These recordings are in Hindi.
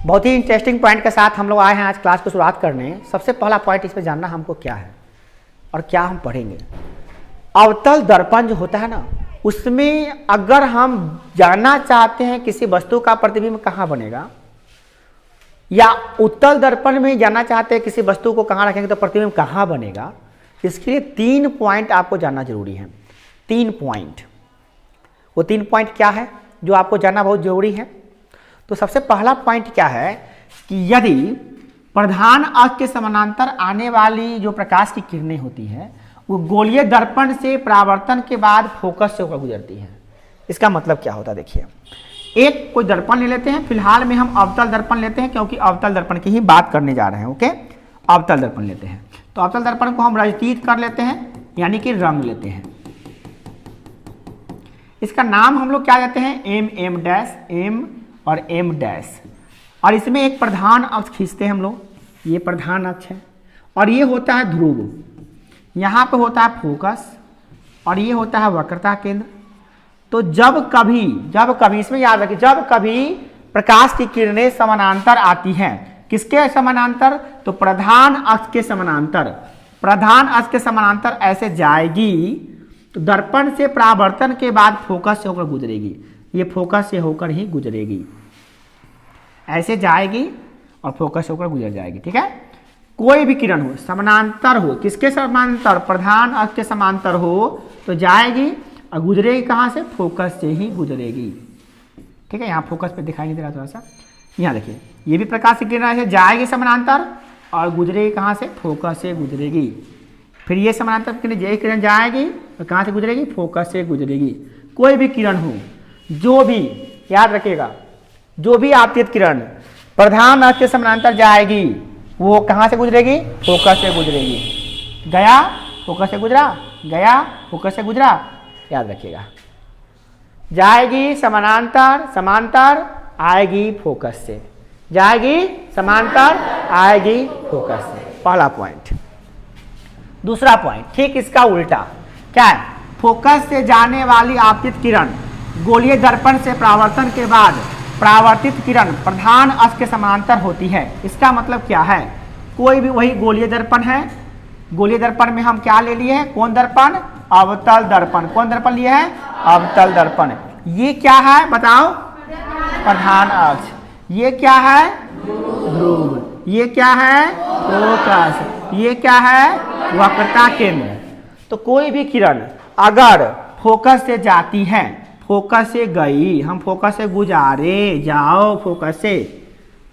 बहुत ही इंटरेस्टिंग पॉइंट के साथ हम लोग आए हैं आज क्लास को शुरुआत करने। सबसे पहला पॉइंट इसमें जानना हमको क्या है और क्या हम पढ़ेंगे। अवतल दर्पण जो होता है ना, उसमें अगर हम जानना चाहते हैं किसी वस्तु का प्रतिबिंब कहाँ बनेगा, या उत्तल दर्पण में जानना चाहते हैं किसी वस्तु को कहाँ रखेंगे तो प्रतिबिंब कहाँ बनेगा, इसके लिए 3 पॉइंट आपको जानना जरूरी है। 3 पॉइंट, वो 3 पॉइंट क्या है जो आपको जानना बहुत जरूरी है। तो सबसे पहला पॉइंट क्या है कि यदि प्रधान अक्ष के समानांतर आने वाली जो प्रकाश की किरणें होती हैं वो गोलीय दर्पण से परावर्तन के बाद फोकस से होकर गुजरती हैं। इसका मतलब क्या होता है, देखिए एक कोई दर्पण ले लेते हैं। फिलहाल में हम अवतल दर्पण लेते हैं क्योंकि अवतल दर्पण की ही बात करने जा रहे हैं। ओके, अवतल दर्पण लेते हैं। तो अवतल दर्पण को हम रजतीत कर लेते हैं, यानी कि रंग लेते हैं। इसका नाम हम लोग क्या देते हैं, एम डैश, एम और एम डैश। और इसमें एक प्रधान अक्ष खींचते हैं हम लोग, ये प्रधान अक्ष है और ये होता है ध्रुव, यहाँ पे होता है फोकस और ये होता है वक्रता केंद्र। तो जब कभी इसमें याद रखिए, जब कभी प्रकाश की किरणें समानांतर आती हैं, किसके समानांतर, तो प्रधान अक्ष के समानांतर। प्रधान अक्ष के समानांतर ऐसे जाएगी तो दर्पण से परावर्तन के बाद फोकस से होकर गुजरेगी। ये फोकस से होकर ही गुजरेगी, ऐसे जाएगी और फोकस से होकर गुजर जाएगी। ठीक है, कोई भी किरण हो, समानांतर हो, किसके समानांतर, प्रधान अक्ष के समांतर हो तो जाएगी और गुजरेगी कहाँ से, फोकस से ही गुजरेगी। ठीक है, यहाँ फोकस पे दिखाई नहीं दे रहा थोड़ा सा, यहाँ देखिए ये भी प्रकाश की किरण ऐसे जाएगी समानांतर और गुजरेगी कहाँ से, फोकस से गुजरेगी। फिर ये समानांतर किरण, ये किरण जाएगी और कहाँ से गुजरेगी, फोकस से गुजरेगी। कोई भी किरण हो, जो भी याद रखिएगा, जो भी आपतित किरण प्रधान अक्ष के समानांतर जाएगी वो कहाँ से गुजरेगी, फोकस से गुजरेगी। गया फोकस से गुजरा, गया फोकस से गुजरा, याद रखिएगा। जाएगी समानांतर, समांतर आएगी फोकस से, जाएगी समांतर आएगी फोकस से। पहला पॉइंट। दूसरा पॉइंट ठीक इसका उल्टा क्या है, फोकस से जाने वाली आपतित किरण गोलीय दर्पण से परावर्तन के बाद परावर्तित किरण प्रधान अक्ष के समानांतर होती है। इसका मतलब क्या है, कोई भी वही गोलीय दर्पण है, गोलीय दर्पण में हम क्या ले लिए हैं, कौन दर्पण, अवतल दर्पण। कौन दर्पण लिए है, अवतल दर्पण। ये क्या है बताओ, प्रधान अक्ष। ये क्या है, ध्रुव। ये क्या है, फोकस। ये क्या है, वक्रता केंद्र। तो कोई भी किरण अगर फोकस से जाती है, फोकस से गई, हम फोकस से गुजारे, जाओ फोकस से,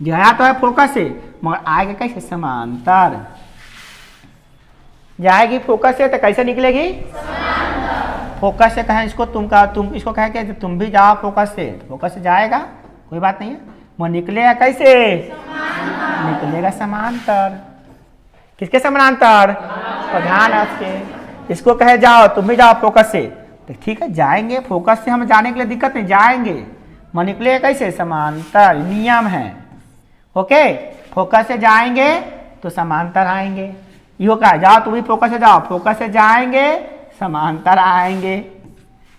गया तो है फोकस से मगर आएगा कैसे, समांतर। जाएगी फोकस से तो कैसे निकलेगी, फोकस से कहें इसको, तुम इसको कहें कि तुम भी जाओ फोकस से, तो फोकस से जाएगा, कोई बात नहीं है, वो निकलेगा कैसे, निकलेगा समांतर। किसके समांतर, प्रधान अक्ष के। इसको कहे जाओ, तुम भी जाओ फोकस से, तो ठीक है जाएंगे, फोकस से हम जाने के लिए दिक्कत नहीं, जाएंगे, मैं निकलेगा कैसे, समांतर। नियम है। ओके, फोकस से जाएंगे तो समांतर आएंगे। यो कहा जाओ तुम भी फोकस से जाओ, फोकस से जाएंगे समांतर आएंगे।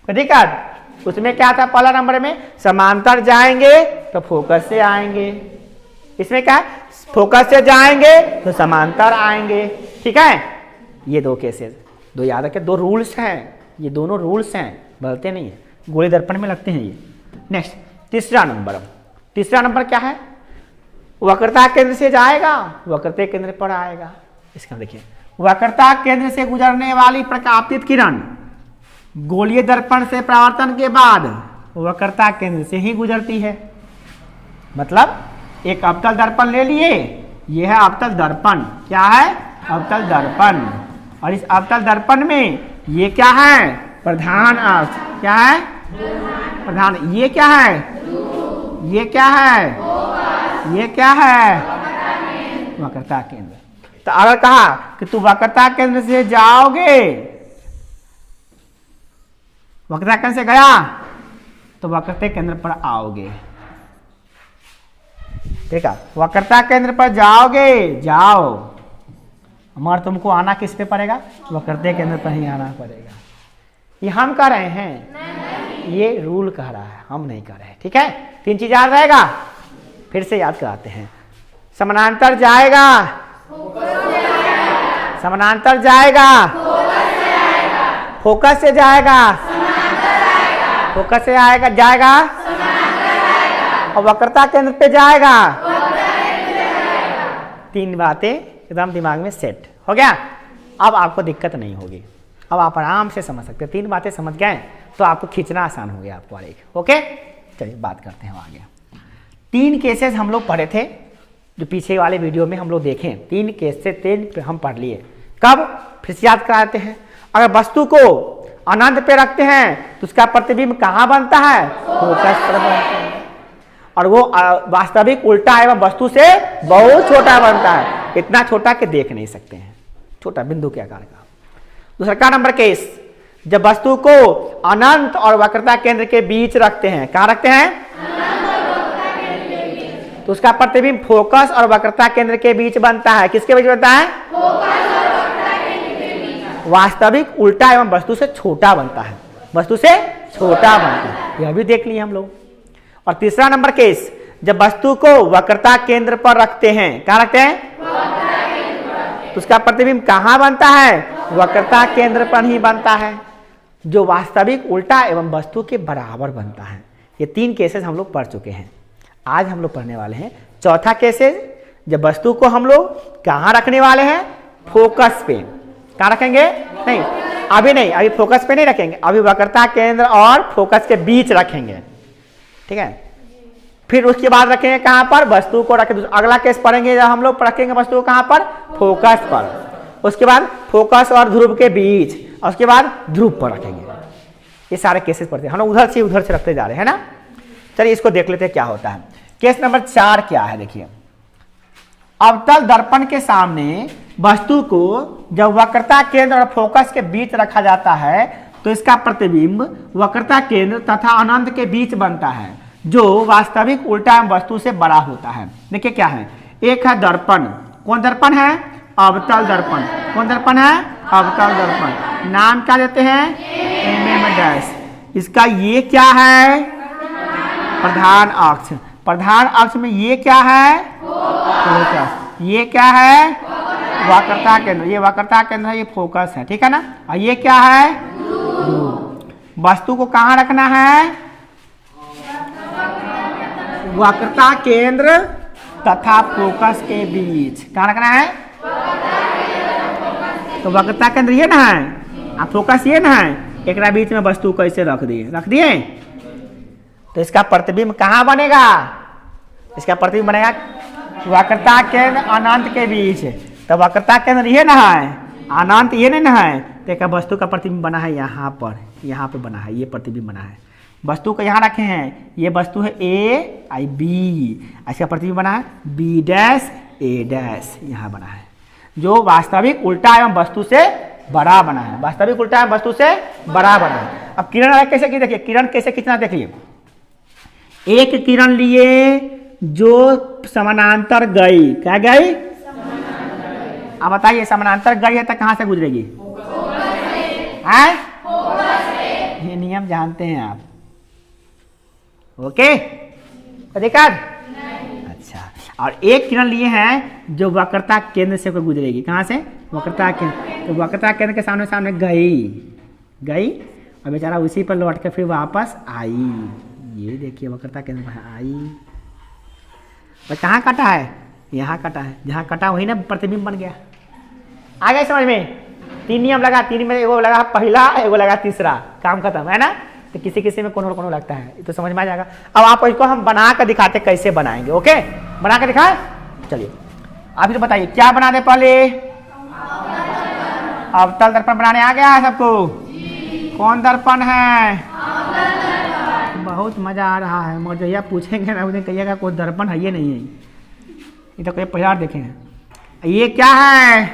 दिक्कत उसमें क्या था, पहला नंबर में समांतर जाएंगे तो फोकस से आएंगे, इसमें क्या है, फोकस से जाएंगे तो समांतर आएंगे। ठीक है, ये 2 केसेस, 2 याद रखें, 2 रूल्स हैं, ये दोनों रूल्स हैं, बदलते नहीं है, गोली दर्पण में लगते हैं ये। नेक्स्ट तीसरा नंबर क्या है, वक्रता केंद्र से जाएगा, वक्रता केंद्र पर आएगा। इसका देखिए, वक्रता केंद्र से गुजरने वाली प्रकाशित किरण गोलीय दर्पण से परावर्तन के बाद वक्रता केंद्र से ही गुजरती है। मतलब एक अवतल दर्पण ले लिए, यह है अवतल दर्पण। क्या है, अवतल दर्पण। और इस अवतल दर्पण में ये क्या है, प्रधान अक्ष। क्या है, प्रधान। ये क्या है, ये क्या है, ये क्या है, वक्रता केंद्र। तो अगर कहा कि तू वक्रता केंद्र से जाओगे, वक्रता केंद्र से गया तो वक्रता केंद्र पर आओगे। ठीक है, वक्रता केंद्र पर जाओगे, जाओ, मगर तुमको आना किस पे पड़ेगा, वक्रता केंद्र पर ही आना पड़ेगा। ये हम कह रहे हैं, ये रूल कह रहा है, हम नहीं कह रहे हैं। ठीक है, 3 चीज याद रहेगा, फिर से याद कराते हैं। समानांतर जाएगा, समानांतर जाएगा, फोकस से जाएगा, फोकस से आएगा जाएगा, और वक्रता केंद्र पे जाएगा। तीन बातें एकदम दिमाग में सेट हो गया। अब आपको दिक्कत नहीं होगी, अब आप आराम से समझ सकते हैं। तीन बातें समझ गए तो आपको खींचना आसान हो गया आपको एक। ओके, चलिए बात करते हैं आगे। तीन केसेस हम लोग पढ़े थे, जो पीछे वाले वीडियो में हम लोग देखें। तीन केस से तीन हम पढ़ लिए। कब? फिर से याद कराते हैं। अगर वस्तु को अनंत पे रखते हैं तो उसका प्रतिबिंब कहाँ बनता है? फोकस पर बनता है, और वो वास्तविक उल्टा एवं वस्तु से बहुत छोटा बनता है, इतना छोटा कि देख नहीं सकते हैं, छोटा बिंदु के आकार का। दूसरा नंबर केस, जब वस्तु को अनंत और वक्रता केंद्र के बीच रखते हैं, कहाँ रखते हैं? तो उसका प्रतिबिंब फोकस और वक्रता केंद्र के बीच बनता है। किसके बीच बनता है? वास्तविक उल्टा एवं वस्तु से छोटा बनता है, वस्तु से छोटा बनता है, यह भी देख लिए हम लोग। और तीसरा नंबर केस, जब वस्तु को वक्रता केंद्र पर रखते हैं, कहाँ रखते हैं? तो उसका प्रतिबिंब कहाँ बनता है? वक्रता केंद्र पर ही बनता है, जो वास्तविक उल्टा एवं वस्तु के बराबर बनता है। ये तीन केसेस हम लोग पढ़ चुके हैं। आज हम लोग पढ़ने वाले हैं चौथा केसेस, जब वस्तु को हम लोग कहाँ रखने वाले हैं? फोकस पे। कहाँ रखेंगे? नहीं, अभी नहीं, अभी फोकस पे नहीं रखेंगे, अभी वक्रता केंद्र और फोकस के बीच रखेंगे, ठीक है। फिर उसके बाद रखेंगे कहाँ पर? वस्तु को रखें। अगला केस पढ़ेंगे जब हम लोग रखेंगे वस्तु को कहाँ पर? फोकस पर। उसके बाद फोकस और ध्रुव के बीच, और उसके बाद ध्रुव पर रखेंगे। ये सारे केसेस पढ़ते हैं हम लोग, उधर से रखते जा रहे हैं ना। चलिए इसको देख लेते हैं क्या होता है। केस नंबर 4 क्या है? देखिए, अवतल दर्पण के सामने वस्तु को जब वक्रता केंद्र और फोकस के बीच रखा जाता है तो इसका प्रतिबिंब वक्रता केंद्र तथा अनंत के बीच बनता है, जो वास्तविक उल्टा वस्तु से बड़ा होता है। देखिए क्या है, एक है दर्पण। कौन दर्पण है? अवतल दर्पण। कौन दर्पण है? अवतल दर्पण। नाम क्या देते हैं? MM'। इसका ये क्या है? प्रधान अक्ष। प्रधान अक्ष में ये क्या है? फोकस। ये क्या है? वक्रता केंद्र। ये वक्रता केंद्र है, ये फोकस है, ठीक है ना। और ये क्या है? वस्तु को कहाँ रखना है? वक्रता केंद्र तथा फोकस के बीच। कहाँ रखना है? तो वक्रता केंद्र ये ना है, और फोकस ये ना है, एक बीच में वस्तु को ऐसे रख दिए तो इसका प्रतिबिंब कहाँ बनेगा? इसका प्रतिबिंब बनेगा वक्रता केंद्र अनंत के बीच। तो वक्रता केंद्र ये ना है, अनंत ये नहीं ना है, तो एक वस्तु का प्रतिबिंब बना है यहाँ पर, यहाँ पे बना है, ये प्रतिबिंब बना है। वस्तु को यहाँ रखे हैं, ये वस्तु है A B, इसका प्रतिबिंब बना है B', A', यहाँ बना है, जो वास्तविक उल्टा एवं वस्तु से बड़ा बना है। वास्तविक उल्टा एवं वस्तु से बड़ा बना है। अब किरण अलग कैसे की? देखिए किरण कैसे खींचना, देखिए एक किरण लिए जो समानांतर गई, क्या गई? अब बताइए, समानांतर गई है तो कहां से गुजरेगी? ये नियम जानते हैं आप? ओके, देखा? अच्छा, और एक किरण लिए हैं जो वक्रता केंद्र से गुजरेगी। कहां से? वक्रता केंद्र। तो वक्रता केंद्र के सामने गई और बेचारा उसी पर लौट के फिर वापस आई। ये देखिए वक्रता केंद्र पर आई, और कहाँ कटा है? यहाँ कटा है। जहाँ कटा वही ना प्रतिबिंब बन गया। आ गया समझ में? तीन नियम लगा, तीन में एगो लगा पहला, एगो लगा तीसरा, काम खत्म है ना। तो किसी में कोनो लगता है, तो समझ में आ जाएगा। अब आप इसको हम बना कर दिखाते कैसे बनाएंगे। ओके, बना कर दिखाए। चलिए आप तो बताइए क्या बना दे पहले? अवतल दर्पण बनाने आ गया है सबको? कौन दर्पण है? बहुत मजा आ रहा है, मगर जैया पूछेंगे ना उन्हें कहिएगा कोई दर्पण है ये नहीं है, ये तो कोई पहला देखे हैं। ये क्या है?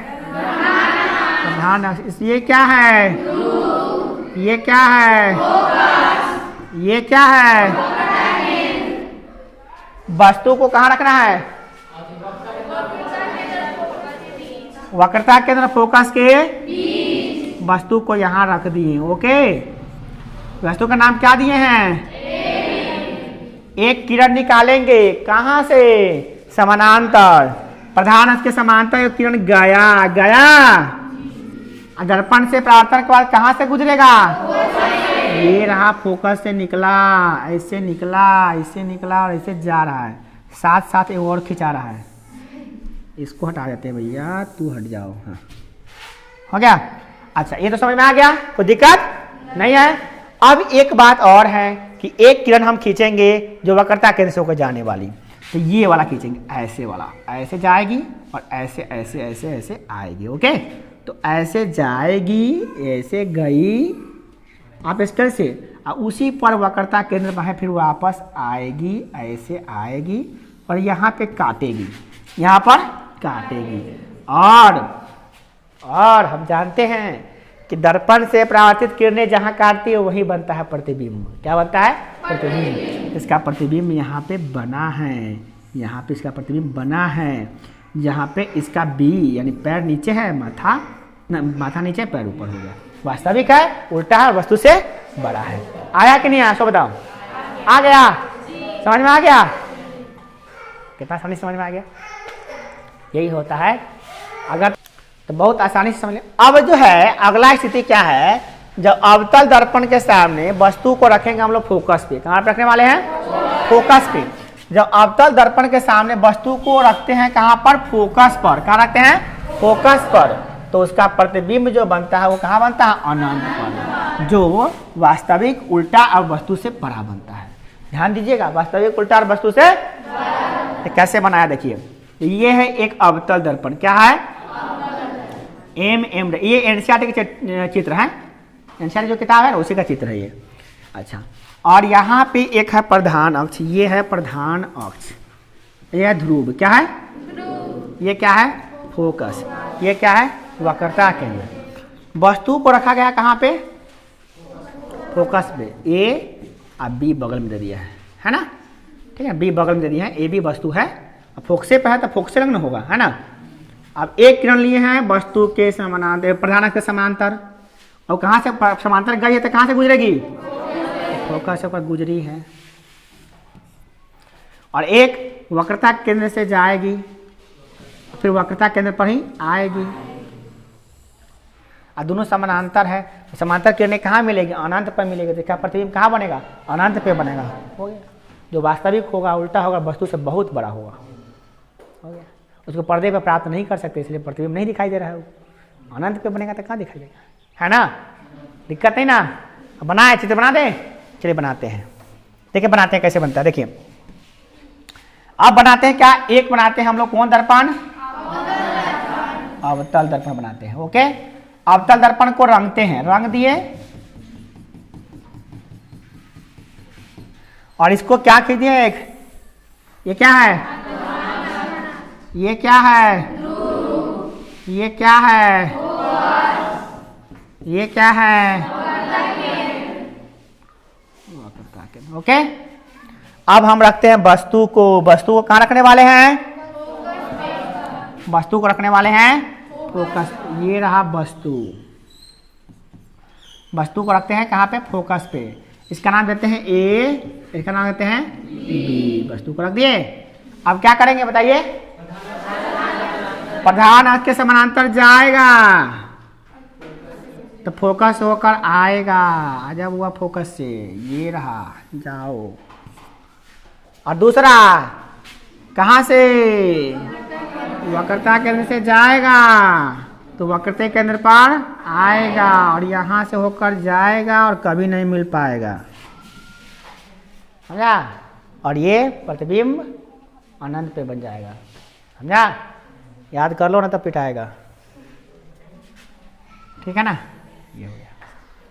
प्रधान अक्ष। ये क्या है? ये क्या है? ये क्या है? वस्तु को कहाँ रखना है? वक्रता केंद्र फोकस के वस्तु को यहाँ रख दिए। ओके, वस्तु का नाम क्या दिए हैं? एक किरण निकालेंगे कहां से, समानांतर, प्रधान अक्ष के समांतर एक किरण गया, दर्पण से परावर्तन के बाद कहां से गुजरेगा, ये रहा, फोकस से निकला, ऐसे निकला, ऐसे निकला और ऐसे जा रहा है, साथ साथ एक और खिंचा रहा है। इसको हटा देते हैं भैया, तू हट जाओ। हाँ हो गया। अच्छा ये तो समझ में आ गया, कोई दिक्कत नहीं है। अब एक बात और है कि एक किरण हम खींचेंगे जो वक्रता केंद्र से होकर जाने वाली, तो ये वाला खींचेंगे, ऐसे वाला, ऐसे जाएगी और ऐसे ऐसे ऐसे ऐसे आएगी। ओके, तो ऐसे जाएगी, ऐसे गई, आप इस तरह से, उसी पर वक्रता केंद्र पर है, फिर वापस आएगी, ऐसे आएगी और यहाँ पे काटेगी, यहाँ पर काटेगी। और हम जानते हैं कि दर्पण से परावर्तित किरणें जहाँ काटती है वही बनता है प्रतिबिंब। क्या बनता है, प्रतिबिंब। इसका प्रतिबिंब यहाँ पे बना है, यहाँ पे इसका प्रतिबिंब बना है, यहाँ पे इसका बी यानी पैर नीचे है, माथा नीचे, पैर ऊपर हो गया। वास्तविक है, उल्टा है, वस्तु से बड़ा है। आया कि नहीं आया, सो बताओ। आ गया, समझ में आ गया, कितना आसानी समझ में आ गया। यही होता है, अगर तो बहुत आसानी से समझ लें। अब जो है अगला स्थिति क्या है, जब अवतल दर्पण के सामने वस्तु को रखेंगे हम लोग फोकस पे, कहाँ पे रखने वाले हैं, फोकस पे। जब अवतल दर्पण के सामने वस्तु को रखते हैं कहाँ पर, फोकस पर, कहाँ रखते हैं, फोकस पर, तो उसका प्रतिबिंब जो बनता है वो कहाँ बनता है, अनंत पर, जो वास्तविक उल्टा और वस्तु से बड़ा बनता है। ध्यान दीजिएगा, वास्तविक उल्टा और वस्तु से तो कैसे बनाया, देखिए ये है एक अवतल दर्पण, क्या है, एम, ये एनसीईआरटी के चित्र है, एनसीईआरटी जो किताब है उसी का चित्र है ये। अच्छा, और यहाँ पे एक है प्रधान अक्ष, ये है प्रधान अक्ष, ये है ध्रुव, क्या है, ये क्या है, फोकस, ये क्या है, वक्रता केंद्र। वस्तु को रखा गया कहाँ पे, फोकस पे, ए और बी बगल में दे दिया है ना, ठीक है, बी बगल में दे दिया है, ए बी वस्तु है, फोकसे पे है तो फोकस से लगना होगा, है ना। अब एक किरण लिए हैं वस्तु के समानांतर, प्रधान अक्ष के समांतर, और कहाँ से समांतर गई है तो कहाँ से गुजरेगी, फोकस पर गुजरी है, और एक वक्रता केंद्र से जाएगी, फिर वक्रता केंद्र पर ही आएगी, और दोनों समानांतर है। समांतर किरणें कहाँ मिलेगी, अनंत पर मिलेगी, तो क्या प्रतिबिंब कहाँ बनेगा, अनंत पे बनेगा। हो गया, जो वास्तविक होगा उल्टा होगा, वस्तु से बहुत बड़ा होगा। हो गया, उसको पर्दे पर प्राप्त नहीं कर सकते, इसलिए प्रतिबिंब नहीं दिखाई दे रहा है, वो अनंत पे बनेगा तो कहाँ दिखाई देगा, है ना, दिक्कत नहीं ना। बनाए, चित्र बना दें, चलिए बनाते हैं, देखिए बनाते हैं कैसे बनता है, देखिए अब बनाते हैं क्या, एक बनाते हैं हम लोग, कौन दर्पण, अवतल दर्पण बनाते हैं। ओके, अवतल दर्पण को रंगते हैं, रंग दिए, और इसको क्या खींच दिए, एक ये क्या है, ये क्या है, ये क्या है, ये क्या है, ओके। अब हम रखते हैं वस्तु को, वस्तु को कहाँ रखने वाले हैं, वस्तु को रखने वाले हैं फोकस, ये रहा वस्तु, वस्तु को रखते हैं कहाँ पे, फोकस पे। इसका नाम देते हैं ए, इसका नाम देते हैं बी, वस्तु को रख दिए। अब क्या करेंगे बताइए, प्रधान अक्ष के समानांतर जाएगा तो फोकस होकर आएगा, जब हुआ फोकस से, ये रहा, जाओ। और दूसरा कहाँ से, वक्रता केंद्र से जाएगा तो वक्रता केंद्र पर आएगा, और यहाँ से होकर जाएगा और कभी नहीं मिल पाएगा, समझा। और ये प्रतिबिंब अनंत पे बन जाएगा, समझा, याद कर लो ना तब पिटाएगा, ठीक है ना। ये हो गया,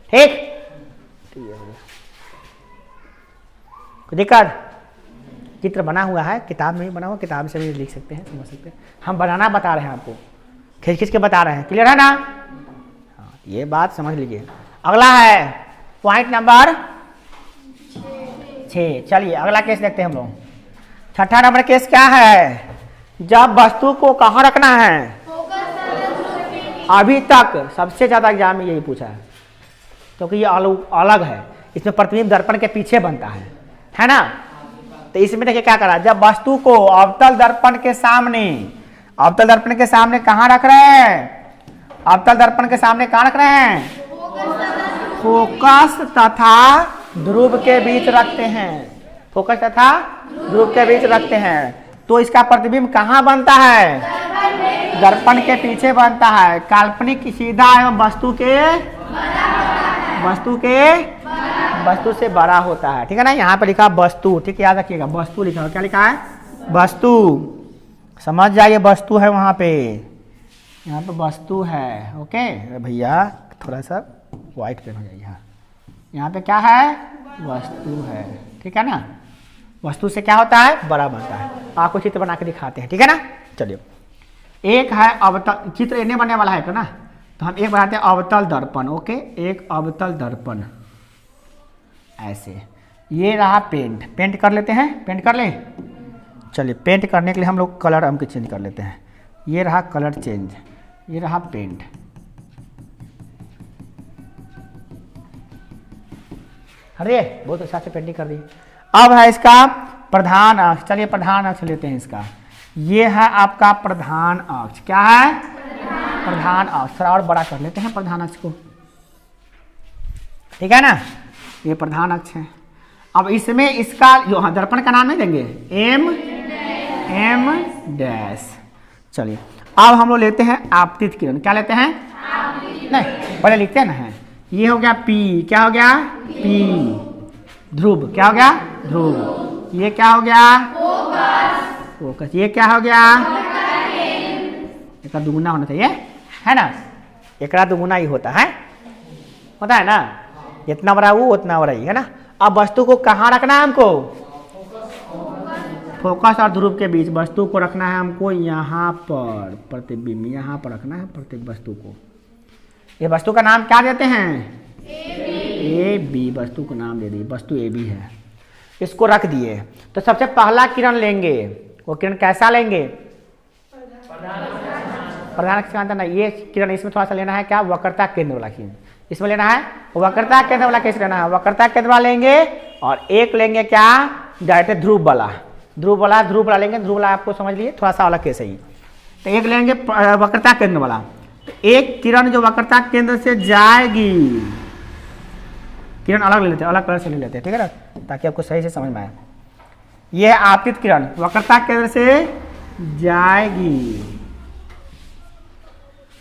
ठीक, ये हो गया, कोई दिक्कत, चित्र बना हुआ है, किताब में ही बना हुआ, किताब से भी लिख सकते हैं, समझ सकते हैं, हम बनाना बता रहे हैं आपको, खींच खींच के बता रहे हैं, क्लियर है ना। हाँ, ये बात समझ लीजिए। अगला है पॉइंट नंबर 6, चलिए अगला केस देखते हैं हम लोग। छठा नंबर केस क्या है, जब वस्तु को कहाँ रखना है, अभी तक सबसे ज्यादा एग्जाम में यही पूछा है, क्योंकि ये अलग है, इसमें प्रतिबिंब दर्पण के पीछे बनता है ना। तो इसमें देखिए क्या करा, जब वस्तु को अवतल दर्पण के सामने कहाँ रख रहे हैं, अवतल दर्पण के सामने कहाँ रख रहे हैं, फोकस तथा ध्रुव के बीच रखते हैं, फोकस तथा ध्रुव के बीच रखते हैं, तो इसका प्रतिबिंब कहाँ बनता है, दर्पण के पीछे बनता है। काल्पनिक सीधा एवं वस्तु से बड़ा होता है, ठीक है ना। यहाँ पे लिखा वस्तु, ठीक है, याद रखिएगा, वस्तु लिखा है, क्या लिखा है, वस्तु, समझ जाइए, वस्तु है वहाँ पे, यहाँ पे वस्तु है, ओके भैया, थोड़ा सा व्हाइट पेन हो जाइए, यहाँ पे क्या है, वस्तु है, ठीक है ना। वस्तु से क्या होता है, बड़ा बनता है। आपको चित्र बना के दिखाते हैं, ठीक है ना। चलिए, एक है अवतल, चित्र इन्हें बनने वाला है ना, तो हम एक बनाते हैं अवतल दर्पण, ओके, एक अवतल दर्पण ऐसे, ये रहा पेंट कर लेते हैं, पेंट कर लें। चलिए, पेंट करने के लिए हम लोग कलर हम चेंज कर लेते हैं, ये रहा कलर चेंज, ये रहा पेंट, अरे बहुत अच्छा से पेंटिंग कर दी। अब है इसका प्रधान अक्ष, चलिए प्रधान अक्ष लेते हैं इसका, ये है आपका प्रधान अक्ष, क्या है, प्रधान अक्ष, थोड़ा और बड़ा कर लेते हैं प्रधान अक्ष को, ठीक है ना, ये प्रधान अक्ष है। अब इसमें इसका जो दर्पण का नाम नहीं देंगे, एम डैश। चलिए, अब हम लोग लेते हैं आपतित किरण, क्या लेते हैं, नहीं पहले लिखते हैं ना, है ये हो गया पी, क्या हो गया, पी, ध्रुव, क्या हो गया, ध्रुव, ये क्या हो गया, फोकस, ये क्या हो गया, इसका दुगुना होना चाहिए, है ना, एक दुगुना ही होता है ना, जितना बड़ा वो उतना बड़ा ही, है ना। अब वस्तु को कहाँ रखना है हमको, फोकस और ध्रुव के बीच वस्तु को रखना है हमको, यहाँ पर प्रतिबिंब, यहाँ पर रखना है प्रत्येक वस्तु को। ये वस्तु का नाम क्या देते हैं, ए बी, वस्तु को नाम दे दी, वस्तु ए बी है, इसको रख दिए। तो सबसे पहला किरण लेंगे, वो किरण कैसा लेंगे, प्रधान अक्ष ना, ये किरण इसमें थोड़ा सा लेना है, क्या, वक्रता केंद्र वाला किरण इसमें लेना है, वक्रता केंद्र वाला कैसे लेना है, वक्रता केंद्र वाला लेंगे, और एक लेंगे क्या, डायरेक्ट ध्रुव वाला लेंगे, ध्रुव वाला आपको समझ लिए, थोड़ा सा अलग कैसे ही। तो एक लेंगे वक्रता केंद्र वाला, तो एक किरण जो वक्रता केंद्र से जाएगी, किरण अलग ले लेते हैं, अलग कलर से ले लेते हैं, ठीक है ना, ताकि आपको सही से समझ में आए। यह आपतित किरण वक्रता केंद्र से जाएगी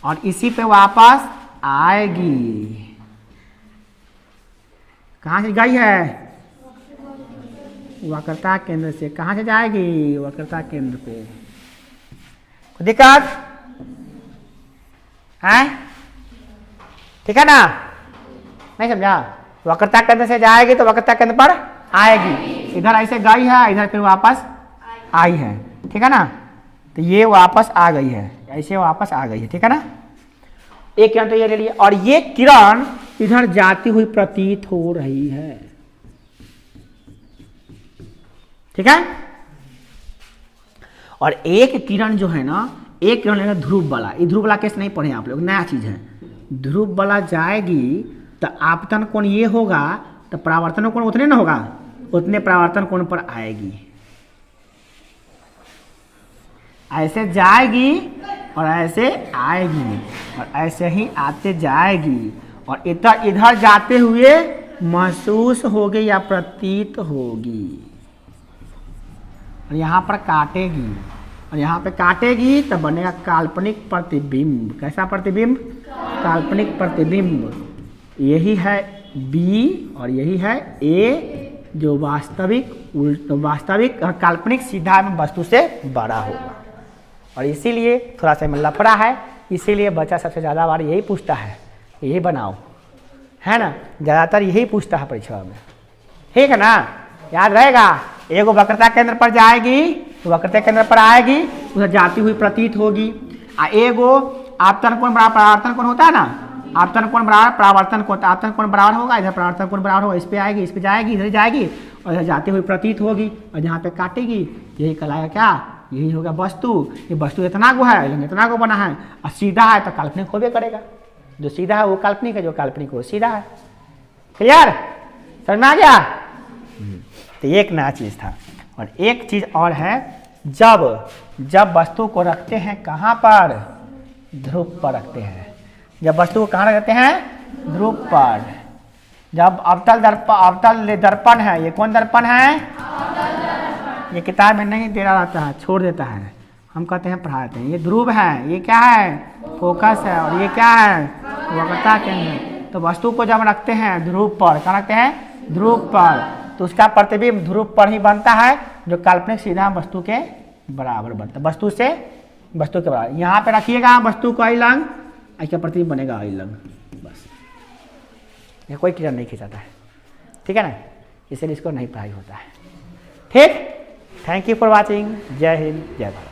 और इसी पे वापस आएगी, कहां से गई है, वक्रता केंद्र से, कहां से जाएगी, वक्रता केंद्र पे, दिक्कत है, ठीक है ना, नहीं समझा, वक्रता केंद्र से जाएगी तो वक्रता केंद्र पर आएगी, इधर ऐसे गई है, इधर फिर वापस आई है, ठीक है ना, तो ये वापस आ गई है, ऐसे वापस आ गई है, ठीक है ना। एक किरण तो ये ले लिया, और ये किरण इधर जाती हुई प्रतीत हो रही है, ठीक है। और एक किरण जो है ना, एक किरण लेना ध्रुव वाला, ये ध्रुव वाला केस नहीं पढ़े आप लोग, नया चीज है। ध्रुव वाला जाएगी तो आपतन कोण ये होगा, तो परावर्तन कोण उतने ना होगा, उतने परावर्तन कोण पर आएगी, ऐसे जाएगी और ऐसे आएगी और ऐसे ही आते जाएगी, और इधर जाते हुए महसूस होगी या प्रतीत होगी, और यहाँ पर काटेगी, और यहाँ पे काटेगी तो बनेगा काल्पनिक प्रतिबिंब, कैसा प्रतिबिंब, काल्पनिक प्रतिबिंब। यही है बी और यही है ए, जो वास्तविक और काल्पनिक सीधा में वस्तु से बड़ा होगा, और इसीलिए थोड़ा सा लफड़ा है, इसीलिए बच्चा सबसे ज़्यादा बार यही पूछता है, यही बनाओ, है ना, ज़्यादातर यही पूछता है परीक्षा में, ठीक है ना, याद रहेगा। एगो वक्रता केंद्र पर जाएगी तो वक्रता केंद्र पर आएगी, उधर जाती हुई प्रतीत होगी, एगो आपतन कोण बराबर परावर्तन कोण होता है ना, आपतन कोण बराबर परावर्तन कोण, आपतन कोण बराबर होगा, इधर परावर्तन कोण बराबर होगा, इस पे आएगी, इस पे जाएगी, इधर जाएगी और इधर जाती हुई प्रतीत होगी, और जहाँ पे काटेगी यही कहलाएगा क्या, यही होगा वस्तु। ये वस्तु इतना गो है, इतना गो बना है, और सीधा है तो काल्पनिक होबे करेगा, जो सीधा है वो काल्पनिक है, जो काल्पनिक वो सीधा है। क्लियर, समझ में आ गया। तो एक नया चीज था। और एक चीज और है, जब वस्तु को रखते हैं कहाँ पर, ध्रुव पर रखते हैं। जब वस्तु को कहाँ रखते हैं, ध्रुव पर। जब अवतल दर्पण है, ये कौन दर्पण है, ये किताब में नहीं दे रहा रहता है, छोड़ देता है, हम कहते हैं पढ़ा देते हैं। ये ध्रुव है, ये क्या है, फोकस है, और ये क्या है, वक्रता केंद्र। तो वस्तु को जब रखते हैं ध्रुव पर, कहाँ रखते हैं, ध्रुव पर, तो उसका प्रतिबिंब ध्रुव पर ही बनता है, जो काल्पनिक सीधा वस्तु के बराबर बनता है, वस्तु के बराबर। यहाँ पे रखिएगा वस्तु को अइलंग, इसका प्रतिबिंब बनेगा अइलंग, बस। ये कोई किरण नहीं खींचाता है, ठीक है ना, इसलिए इसको नहीं पढ़ाई होता है। ठीक, थैंक यू फॉर वॉचिंग। जय हिंद, जय भारत।